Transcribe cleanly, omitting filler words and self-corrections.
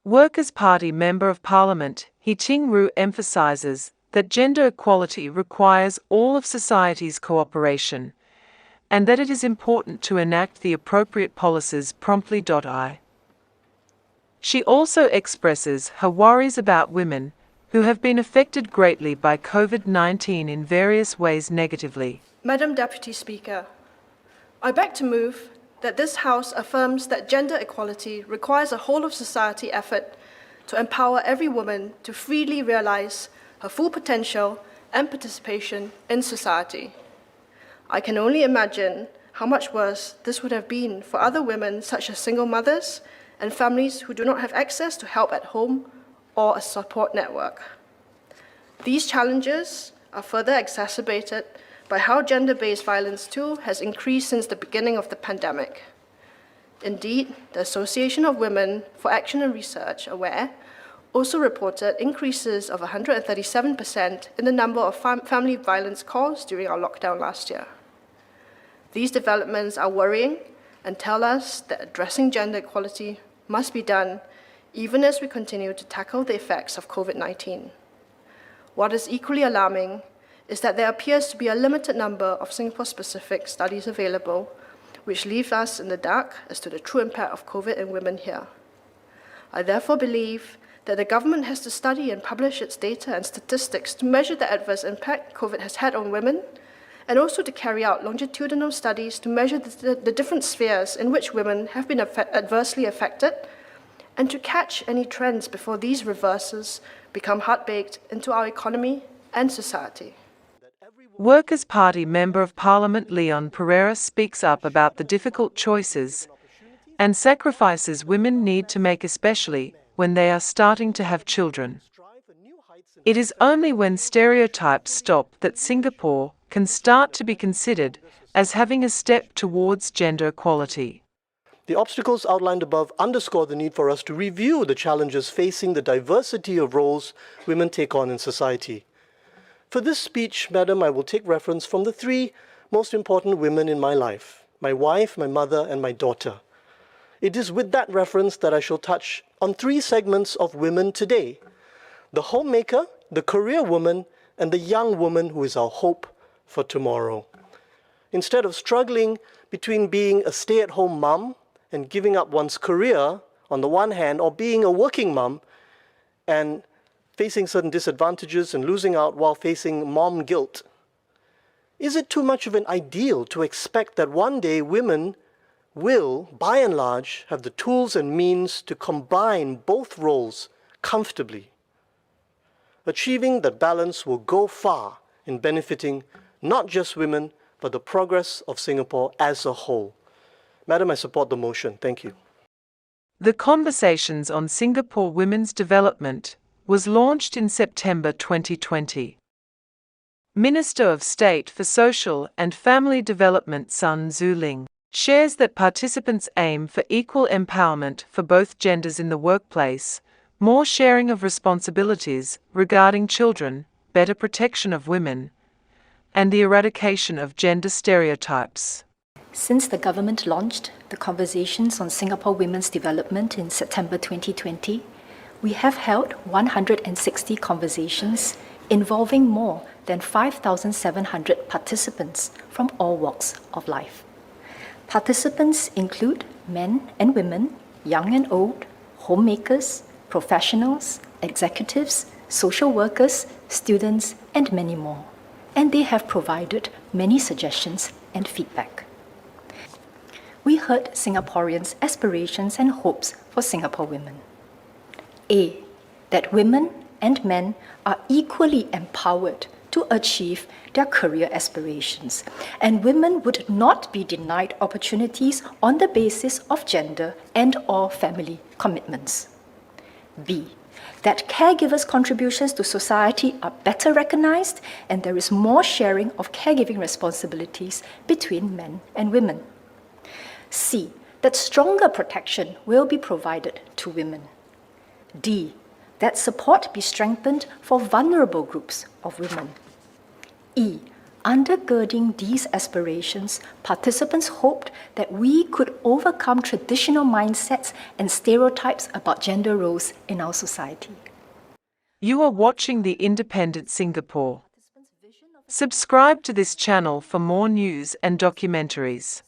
Workers' Party Member of Parliament He Ching-ru emphasises that gender equality requires all of society's cooperation, and that it is important to enact the appropriate policies promptly. She also expresses her worries about women who have been affected greatly by COVID-19 in various ways negatively. Madam Deputy Speaker, I beg to move that this House affirms that gender equality requires a whole-of-society effort to empower every woman to freely realize her full potential and participation in society. I can only imagine how much worse this would have been for other women such as single mothers and families who do not have access to help at home or a support network. These challenges are further exacerbated by how gender-based violence too has increased since the beginning of the pandemic. Indeed, the Association of Women for Action and Research, AWARE, also reported increases of 137% in the number of family violence calls during our lockdown last year. These developments are worrying and tell us that addressing gender equality must be done even as we continue to tackle the effects of COVID-19. What is equally alarming is that there appears to be a limited number of Singapore-specific studies available, which leave us in the dark as to the true impact of COVID in women here. I therefore believe that the government has to study and publish its data and statistics to measure the adverse impact COVID has had on women, and also to carry out longitudinal studies to measure the different spheres in which women have been adversely affected, and to catch any trends before these reverses become hard-baked into our economy and society. Workers' Party Member of Parliament Leon Pereira speaks up about the difficult choices and sacrifices women need to make, especially when they are starting to have children. It is only when stereotypes stop that Singapore can start to be considered as having a step towards gender equality. The obstacles outlined above underscore the need for us to review the challenges facing the diversity of roles women take on in society. For this speech, Madam, I will take reference from the three most important women in my life: my wife, my mother, and my daughter. It is with that reference that I shall touch on three segments of women today: the homemaker, the career woman, and the young woman who is our hope for tomorrow. Instead of struggling between being a stay-at-home mum and giving up one's career on the one hand, or being a working mum and facing certain disadvantages and losing out while facing mom guilt, is it too much of an ideal to expect that one day women will, by and large, have the tools and means to combine both roles comfortably? Achieving that balance will go far in benefiting not just women, but the progress of Singapore as a whole. Madam, I support the motion. Thank you. The Conversations on Singapore Women's Development was launched in September 2020. Minister of State for Social and Family Development Sun Zuling shares that participants aim for equal empowerment for both genders in the workplace, more sharing of responsibilities regarding children, better protection of women, and the eradication of gender stereotypes. Since the government launched the Conversations on Singapore Women's Development in September 2020, we have held 160 conversations involving more than 5,700 participants from all walks of life. Participants include men and women, young and old, homemakers, professionals, executives, social workers, students, and many more. And they have provided many suggestions and feedback. We heard Singaporeans' aspirations and hopes for Singapore women. A, that women and men are equally empowered to achieve their career aspirations, and women would not be denied opportunities on the basis of gender and/or family commitments. B, that caregivers' contributions to society are better recognized and there is more sharing of caregiving responsibilities between men and women. C, that stronger protection will be provided to women. D, that support be strengthened for vulnerable groups of women. E, undergirding these aspirations, participants hoped that we could overcome traditional mindsets and stereotypes about gender roles in our society. You are watching The Independent Singapore. Subscribe to this channel for more news and documentaries.